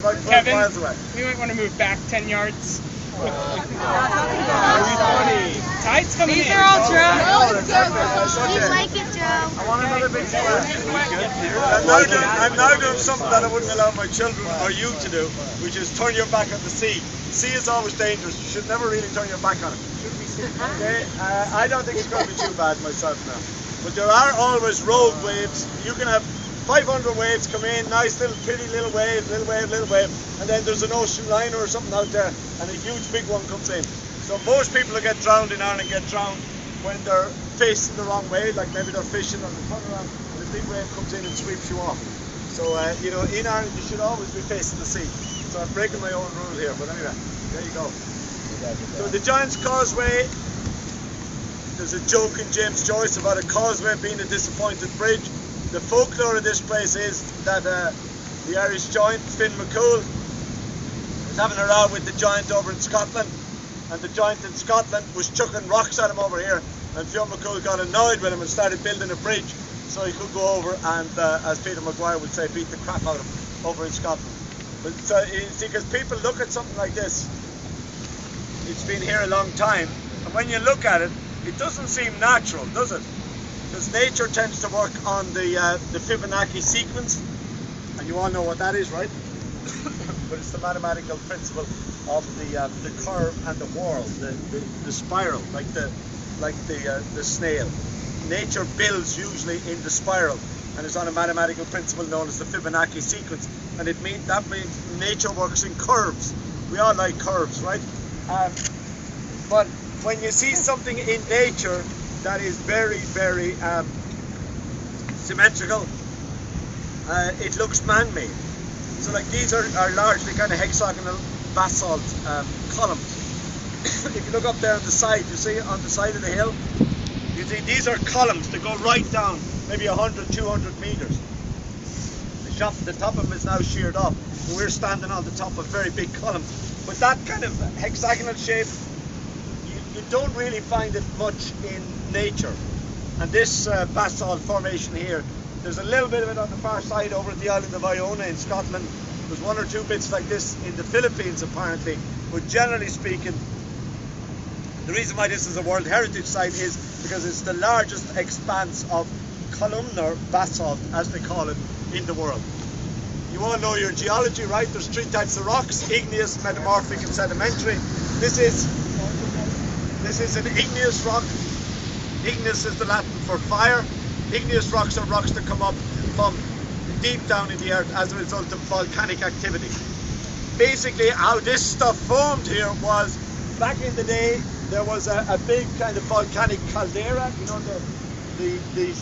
About 12 Kevin, miles away. we might want to move back 10 yards. Tide's coming These in. are all Joe. He's like it, Joe. I want another big square. I'm now doing something that I wouldn't allow my children or you to do, which is turn your back on the sea. Sea is always dangerous. You should never really turn your back on it. Okay? I don't think it's going to be too bad myself now. But there are always rogue waves. You can have 500 waves come in, nice little pretty little wave, and then there's an ocean liner or something out there, and a huge big one comes in. So most people who get drowned in Ireland get drowned when they're facing the wrong way, like maybe they're fishing and they turn around and a big wave comes in and sweeps you off. So you know, in Ireland you should always be facing the sea. So I'm breaking my own rule here, but anyway, there you go. So the Giant's Causeway, there's a joke in James Joyce about a causeway being a disappointed bridge. The folklore of this place is that the Irish giant, Finn McCool, was having a row with the giant over in Scotland, and the giant in Scotland was chucking rocks at him over here, and Fionn McCool got annoyed with him and started building a bridge so he could go over and, as Peter Maguire would say, beat the crap out of him over in Scotland. But you see, because people look at something like this, it's been here a long time, and when you look at it, it doesn't seem natural, does it? Because nature tends to work on the Fibonacci sequence, and you all know what that is, right? But it's the mathematical principle of the curve and the whorl, the spiral, like the snail. Nature builds usually in the spiral, and it's on a mathematical principle known as the Fibonacci sequence, and that means nature works in curves. We all like curves, right? But when you see something in nature that is very, very symmetrical, it looks man-made. So like these are largely kind of hexagonal basalt columns. If you look up there on the side, you see on the side of the hill, you see these are columns that go right down maybe 100, 200 meters. The top of them is now sheared off, and we're standing on the top of very big columns. But that kind of hexagonal shape, you don't really find it much in nature. And this basalt formation here, there's a little bit of it on the far side over at the island of Iona in Scotland. There's one or two bits like this in the Philippines apparently, but generally speaking, the reason why this is a World Heritage Site is because it's the largest expanse of columnar basalt, as they call it, in the world. You all know your geology, right? There's three types of rocks: igneous, metamorphic and sedimentary. This is an igneous rock. Igneous is the Latin for fire. Igneous rocks are rocks that come up from deep down in the earth as a result of volcanic activity. Basically, how this stuff formed here was, back in the day, there was a big kind of volcanic caldera, you know, the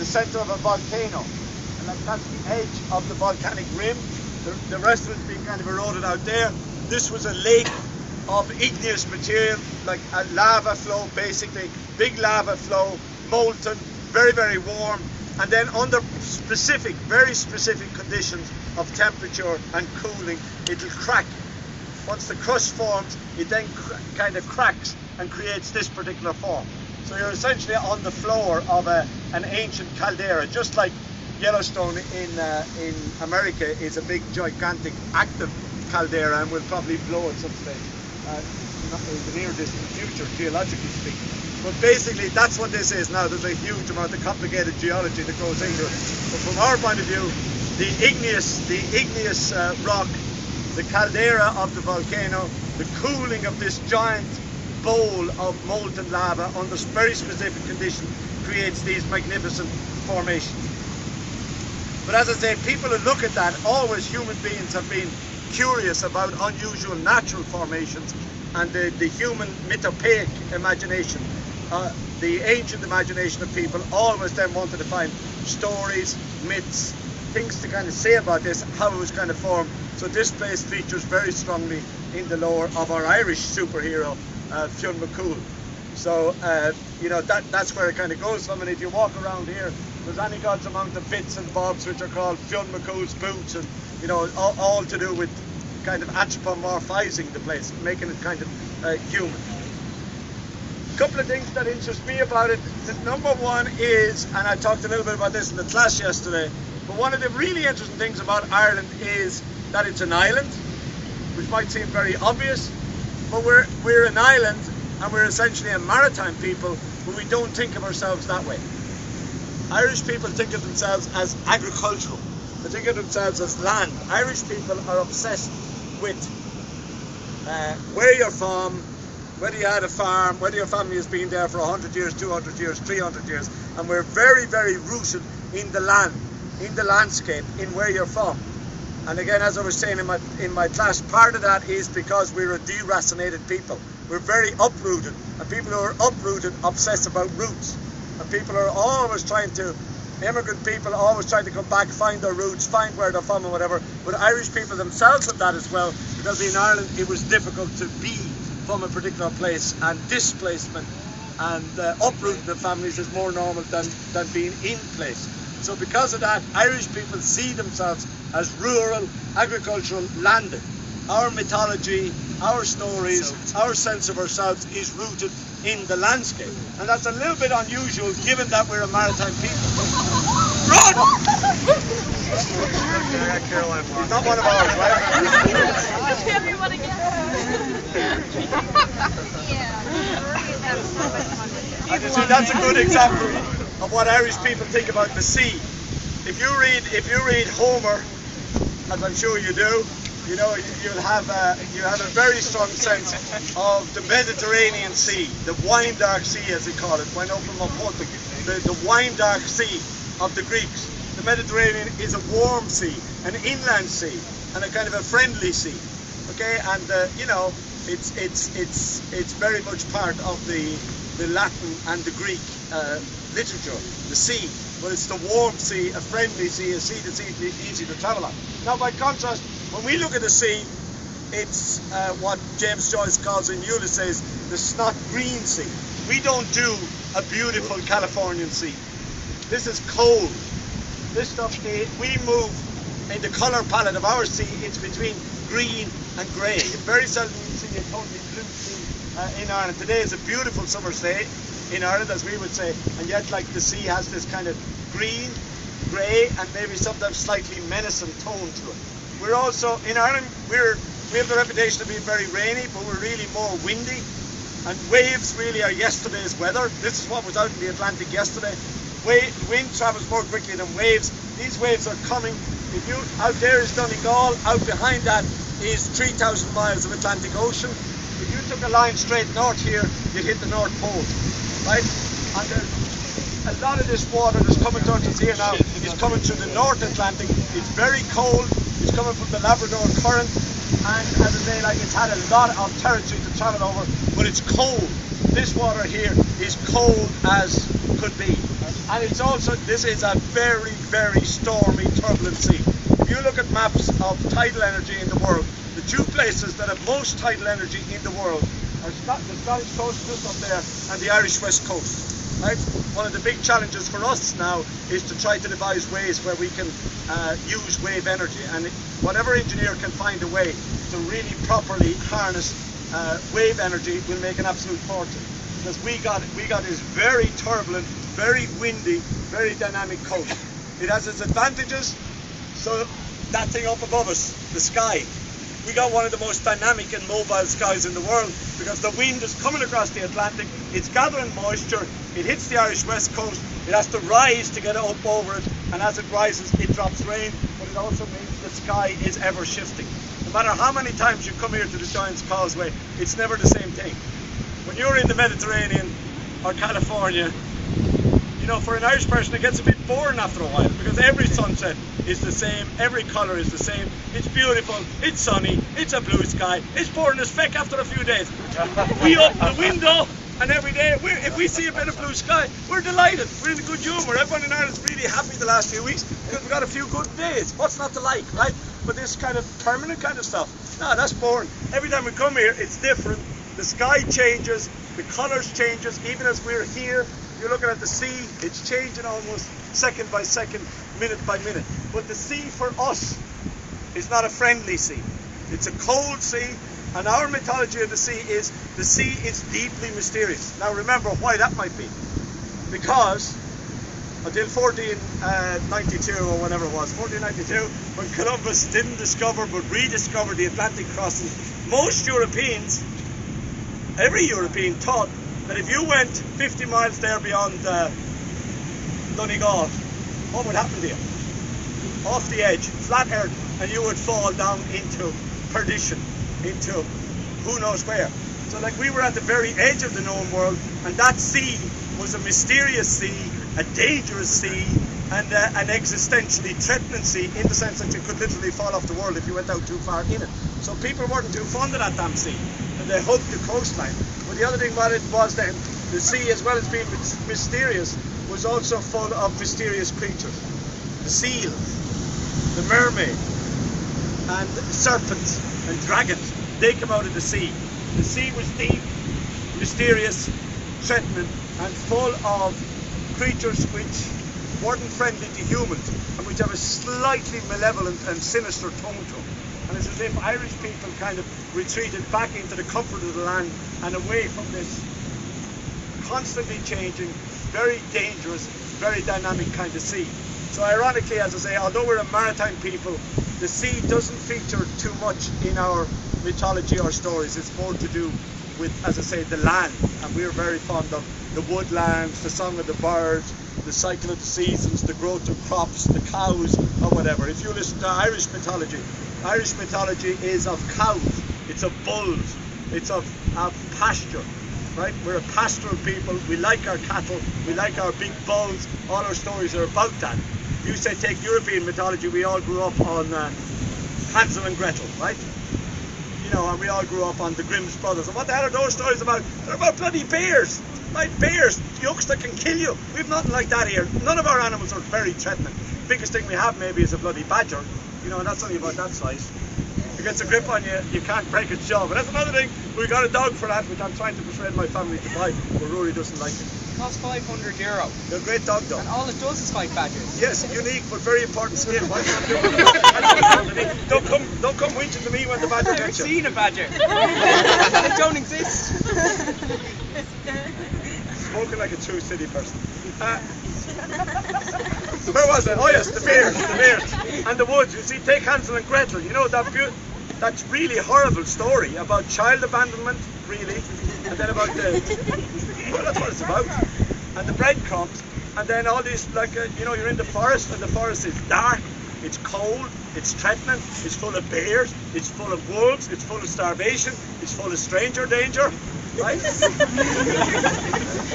center of a volcano. And that's the edge of the volcanic rim. The rest of it's been kind of eroded out there. This was a lake of igneous material, like a lava flow basically, big lava flow, molten, very, very warm, and then under specific, very specific conditions of temperature and cooling, it'll crack. Once the crust forms, it then kind of cracks and creates this particular form. So you're essentially on the floor of an ancient caldera, just like Yellowstone in America is a big, gigantic, active caldera and will probably blow at some stage in the near distant future, geologically speaking. But basically, that's what this is now. There's a huge amount of complicated geology that goes into it. But from our point of view, the igneous rock, the caldera of the volcano, the cooling of this giant bowl of molten lava under very specific conditions creates these magnificent formations. But as I say, people who look at that, always human beings have been curious about unusual natural formations, and the human mythopoeic imagination, the ancient imagination of people always then wanted to find stories, myths, things to kind of say about this, how it was kind of formed. So this place features very strongly in the lore of our Irish superhero, Fionn McCool. So, you know, that's where it kind of goes from. And if you walk around here, there's any God's amount of bits and bobs which are called Fionn McCool's boots, and, you know, all to do with kind of anthropomorphizing the place, making it kind of human. A couple of things that interest me about it. The number one is, and I talked a little bit about this in the class yesterday, but one of the really interesting things about Ireland is that it's an island, which might seem very obvious, but we're an island and we're essentially a maritime people, but we don't think of ourselves that way. Irish people think of themselves as agricultural. They think of themselves as land. Irish people are obsessed with where you're from, whether you had a farm, whether your family has been there for 100 years, 200 years, 300 years, and we're very, very rooted in the land, in the landscape, in where you're from. And again, as I was saying in my class, part of that is because we're a deracinated people. We're very uprooted, and people who are uprooted obsess about roots. And people are always trying to, immigrant people always trying to come back, find their roots, find where they're from and whatever. But Irish people themselves have that as well, because in Ireland it was difficult to be from a particular place, and displacement and uprooting the families is more normal than being in place. So because of that, Irish people see themselves as rural, agricultural, landed. Our mythology, our stories, our sense of ourselves is rooted in the landscape. And that's a little bit unusual given that we're a maritime people. Run! He's not one of ours, right? Everyone again. See, that's a good example of what Irish people think about the sea. If you read Homer, as I'm sure you do, you know you have a very strong sense of the Mediterranean Sea, the wine dark sea as they call it, when open from Portuguese, the wine dark sea of the Greeks. The Mediterranean is a warm sea, an inland sea, and a kind of a friendly sea. Okay, and you know it's very much part of the Latin and the Greek literature, the sea. But it's the warm sea, a friendly sea, a sea that's easy to travel on. Now, by contrast, when we look at the sea, it's what James Joyce calls in Ulysses the snot green sea. We don't do a beautiful Californian sea. This is cold. This stuff, we move in the colour palette of our sea, it's between green and grey. Very seldom you see a totally blue sea in Ireland. Today is a beautiful summer's day in Ireland, as we would say, and yet like the sea has this kind of green, grey, and maybe sometimes slightly menacing tone to it. We're also, in Ireland, we have the reputation of being very rainy, but we're really more windy, and waves really are yesterday's weather. This is what was out in the Atlantic yesterday. Wind travels more quickly than waves. These waves are coming. If you, out there is Donegal, out behind that is 3,000 miles of Atlantic Ocean. If you took a line straight north here, you'd hit the North Pole, right? And a lot of this water that's coming towards us here now is coming through the North Atlantic. It's very cold. It's coming from the Labrador Current, and as I say, like, it's had a lot of territory to travel over, but it's cold. This water here is cold as could be. And it's also, this is a very, very stormy, turbulent sea. If you look at maps of tidal energy in the world, the two places that have most tidal energy in the world are the Scottish coast just up there and the Irish west coast. Right? One of the big challenges for us now is to try to devise ways where we can use wave energy, and whatever engineer can find a way to really properly harness wave energy will make an absolute fortune. Because we got this very turbulent, very windy, very dynamic coast. It has its advantages. So that thing up above us, the sky, we got one of the most dynamic and mobile skies in the world, because the wind is coming across the Atlantic, it's gathering moisture, it hits the Irish west coast, it has to rise to get up over it, and as it rises it drops rain, but it also means the sky is ever shifting. No matter how many times you come here to the Giant's Causeway, it's never the same thing. When you're in the Mediterranean or California, you know, for an Irish person it gets a bit boring after a while, because every sunset is the same, every colour is the same, it's beautiful, it's sunny, it's a blue sky, it's boring as feck after a few days. We open the window and every day, if we see a bit of blue sky, we're delighted, we're in a good humour. Everyone in Ireland's really happy the last few weeks because we've got a few good days. What's not to like, right? But this kind of permanent kind of stuff, no, that's boring. Every time we come here, it's different. The sky changes, the colours changes, even as we're here. You're looking at the sea, it's changing almost second by second, minute by minute. But the sea for us is not a friendly sea. It's a cold sea, and our mythology of the sea is deeply mysterious. Now remember why that might be. Because until 1492 or whatever it was, 1492, when Columbus didn't discover but rediscovered the Atlantic crossing. Most Europeans, every European, thought that if you went 50 miles there beyond Donegal, what would happen to you? Off the edge, flat earth, and you would fall down into perdition, into who knows where. So like we were at the very edge of the known world, and that sea was a mysterious sea, a dangerous sea, and an existentially threatening sea, in the sense that you could literally fall off the world if you went out too far in it. So people weren't too fond of that damn sea, and they hugged the coastline. But the other thing about it was then, the sea, as well as being mysterious, was also full of mysterious creatures. The seal, the mermaid, and serpents and dragons, they come out of the sea. The sea was deep, mysterious, threatening, and full of creatures which weren't friendly to humans, and which have a slightly malevolent and sinister tone to them. And it's as if Irish people kind of retreated back into the comfort of the land and away from this constantly changing, very dangerous, very dynamic kind of sea. So ironically, as I say, although we're a maritime people, the sea doesn't feature too much in our mythology or stories. It's more to do with, as I say, the land, and we're very fond of the woodlands, the song of the birds, the cycle of the seasons, the growth of crops, the cows, or whatever. If you listen to Irish mythology is of cows, it's of bulls, it's of pasture, right? We're a pastoral people, we like our cattle, we like our big bulls, all our stories are about that. If you say take European mythology, we all grew up on Hansel and Gretel, right? You know, and we all grew up on the Grimm's Brothers. And what the hell are those stories about? They're about bloody bears, right? Bears, yokes that can kill you. We've nothing like that here. None of our animals are very threatening. The biggest thing we have maybe is a bloody badger, you know, and that's only about that size. If it gets a grip on you, you can't break its jaw. But that's another thing. We got a dog for that, which I'm trying to persuade my family to buy, but Rory doesn't like it. It costs €500. They're a great dog though. And all it does is fight badgers. Yes, unique but very important skill. Why not do it? Don't come winching to me when the badger I've never gets you. seen a badger. They don't exist. Spoken like a true city person. Where was it? Oh yes, the bears, and the woods. You see, take Hansel and Gretel. You know that that's really horrible story about child abandonment, really, and then about well, that's what it's about. And the breadcrumbs, and then all these, like, you know, you're in the forest, and the forest is dark, it's cold, it's threatening, it's full of bears, it's full of wolves, it's full of starvation, it's full of stranger danger, right?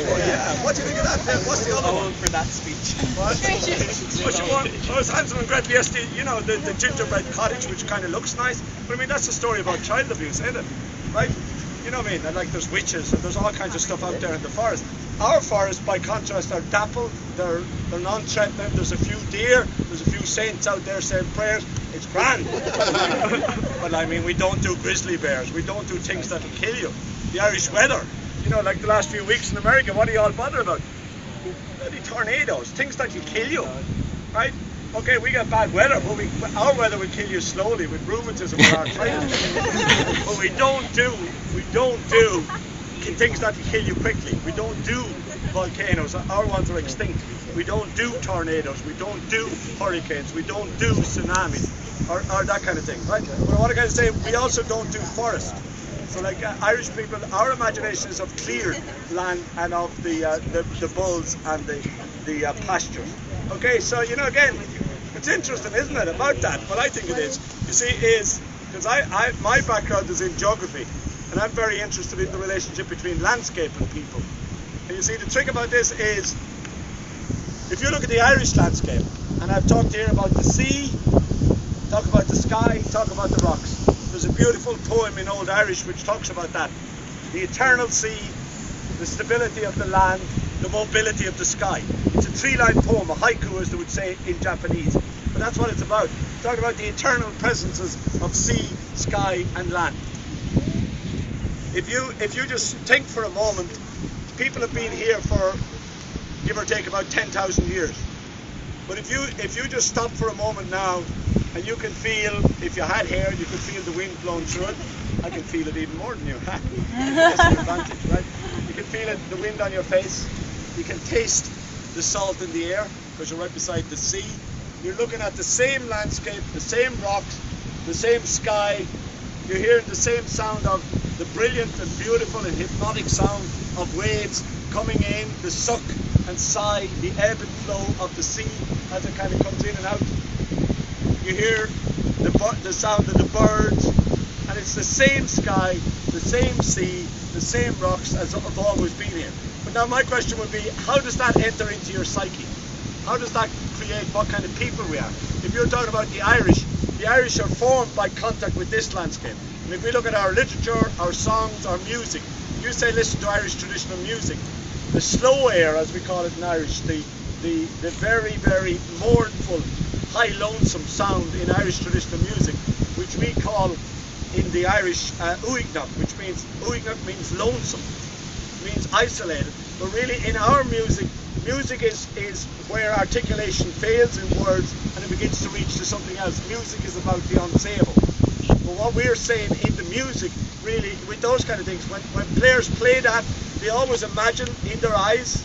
Oh yeah, what do you think of that then? What's the other one? For that speech. What? What you want? Oh, it's Hansel and Gretel, yes, you know, the gingerbread cottage, which kind of looks nice, but I mean, that's a story about child abuse, isn't it? Right? You know what I mean? And like there's witches and there's all kinds of stuff out there in the forest. Our forests, by contrast, are dappled, they're non-threatening, there's a few deer, there's a few saints out there saying prayers, it's grand. But I mean, we don't do grizzly bears, we don't do things that'll kill you. The Irish weather, you know, like the last few weeks in America, what are you all bothered about? Bloody tornadoes, things that will kill you, right? Okay, we get bad weather, but our weather will kill you slowly with rheumatism or arthritis. But we don't do things that will kill you quickly. We don't do volcanoes. Our ones are extinct. We don't do tornadoes. We don't do hurricanes. We don't do tsunamis or that kind of thing, right? But what I gotta say, we also don't do forest. So like Irish people, our imagination is of cleared land and of the bulls and the pastures. Okay, so you know, again, it's interesting, isn't it, about that? What I think it is, you see, is because my background is in geography, and I'm very interested in the relationship between landscape and people. And you see, the trick about this is, if you look at the Irish landscape, and I've talked here about the sea, talk about the sky, talk about the rocks. There's a beautiful poem in Old Irish which talks about that. The eternal sea, the stability of the land, the mobility of the sky. It's a three-line poem, a haiku as they would say in Japanese. But that's what it's about. It's talking about the eternal presences of sea, sky and land. If you just think for a moment, people have been here for give or take about 10,000 years. But if you just stop for a moment now, and you can feel, if you had hair, you could feel the wind blowing through it. I can feel it even more than you. That's an advantage, right? You can feel it, the wind on your face. You can taste the salt in the air, because you're right beside the sea. You're looking at the same landscape, the same rocks, the same sky. You're hearing the same sound of the brilliant and beautiful and hypnotic sound of waves coming in, the suck and sigh, the ebb and flow of the sea as it kind of comes in and out. You hear the sound of the birds, and it's the same sky, the same sea, the same rocks as have always been here. But now my question would be, how does that enter into your psyche? How does that create what kind of people we are? If you're talking about the Irish are formed by contact with this landscape. And if we look at our literature, our songs, our music, you say listen to Irish traditional music, the slow air, as we call it in Irish, the very, very mournful, high lonesome sound in Irish traditional music, which we call in the Irish uignach, which means lonesome, means isolated. But really in our music is where articulation fails in words and it begins to reach to something else. Music is about the unsayable. But what we're saying in the music, really, with those kind of things, when players play that, they always imagine in their eyes,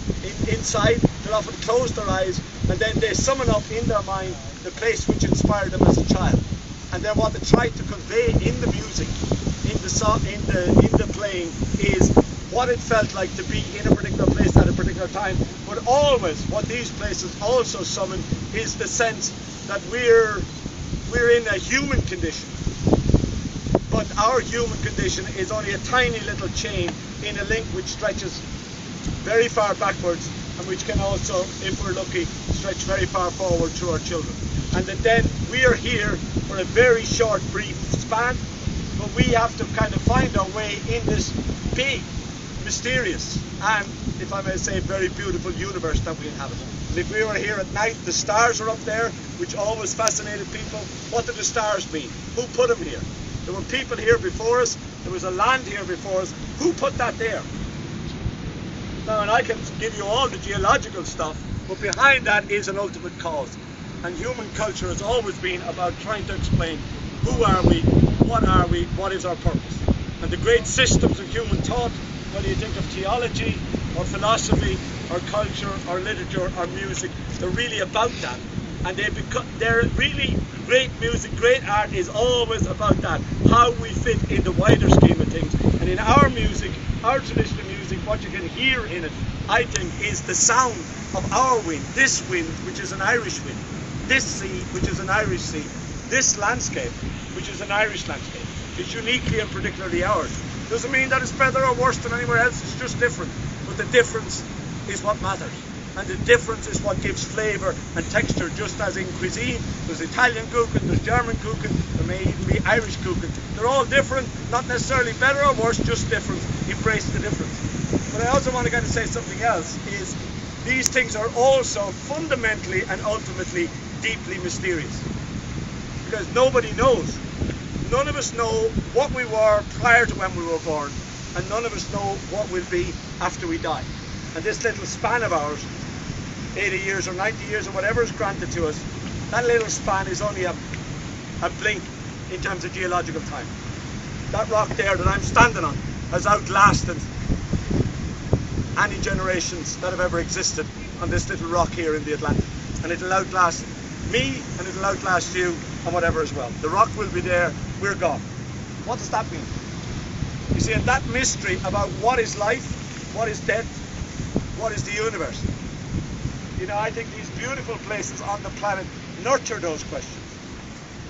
inside, they'll often close their eyes, and then they summon up in their mind the place which inspired them as a child. And then what they try to convey in the music, in the song, in the playing, is what it felt like to be in a particular place at a particular time. But always, what these places also summon is the sense that we're in a human condition. But our human condition is only a tiny little chain in a link which stretches very far backwards and which can also, if we're lucky, stretch very far forward to our children. And that then we are here for a very short, brief span, but we have to kind of find our way in this big, mysterious, and, if I may say, very beautiful universe that we inhabit. And if we were here at night, the stars are up there, which always fascinated people. What do the stars mean? Who put them here? There were people here before us, there was a land here before us. Who put that there? Now, and I can give you all the geological stuff, but behind that is an ultimate cause. And human culture has always been about trying to explain who are we, what is our purpose. And the great systems of human thought, whether you think of theology or philosophy or culture or literature or music, they're really about that. And they're really great music, great art is always about that, how we fit in the wider scheme of things. And in our music, our traditional music, what you can hear in it, I think, is the sound of our wind, this wind, which is an Irish wind, this sea, which is an Irish sea, this landscape, which is an Irish landscape, is uniquely and particularly ours. Doesn't mean that it's better or worse than anywhere else, it's just different. But the difference is what matters. And the difference is what gives flavour and texture, just as in cuisine. There's Italian cooking, there's German cooking, there may even be Irish cooking. They're all different, not necessarily better or worse, just different. Embrace the difference. But I also want to kind of say something else, is these things are also fundamentally and ultimately deeply mysterious. Because nobody knows. None of us know what we were prior to when we were born, and none of us know what we'll be after we die. And this little span of ours, 80 years or 90 years or whatever is granted to us, that little span is only a blink in terms of geological time. That rock there that I'm standing on has outlasted any generations that have ever existed on this little rock here in the Atlantic. And it'll outlast me, and it'll outlast you, and whatever as well. The rock will be there, we're gone. What does that mean? You see, and that mystery about what is life, what is death, what is the universe? You know, I think these beautiful places on the planet nurture those questions.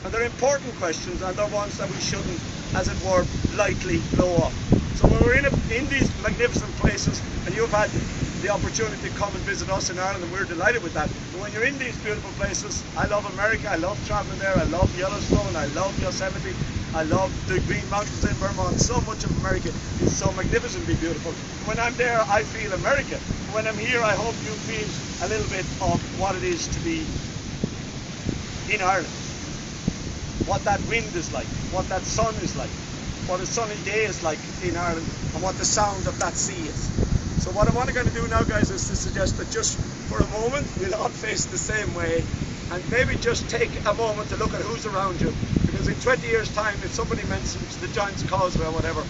And they're important questions, and they're ones that we shouldn't, as it were, lightly blow off. So when we're in these magnificent places, and you've had the opportunity to come and visit us in Ireland, and we're delighted with that. But when you're in these beautiful places, I love America, I love traveling there, I love Yellowstone, I love Yosemite, I love the Green Mountains in Vermont. So much of America is so magnificently beautiful. When I'm there, I feel America. When I'm here, I hope you feel a little bit of what it is to be in Ireland. What that wind is like, what that sun is like, what a sunny day is like in Ireland, and what the sound of that sea is. So what I want to kind of do now, guys, is to suggest that just for a moment, we'll all face the same way, and maybe just take a moment to look at who's around you. Because in 20 years' time, if somebody mentions the Giant's Causeway or whatever,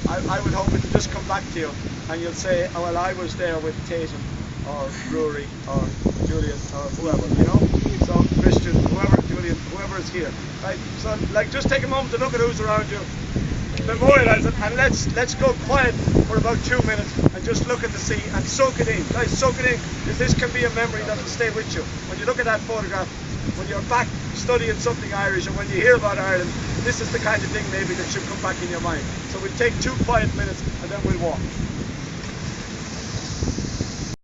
I would hope it'll just come back to you, and you'll say, oh well, I was there with Tatum, or Rory or Julian or whoever, you know. So Christian, whoever, Julian, whoever is here, right? So like, just take a moment to look at who's around you, memorialize it, and let's go quiet for about 2 minutes and just look at the sea and soak it in, guys. Soak it in, because this can be a memory that will stay with you. When you look at that photograph, when you're back studying something Irish, and when you hear about Ireland, this is the kind of thing maybe that should come back in your mind. So we'll take 2 quiet minutes and then we'll walk.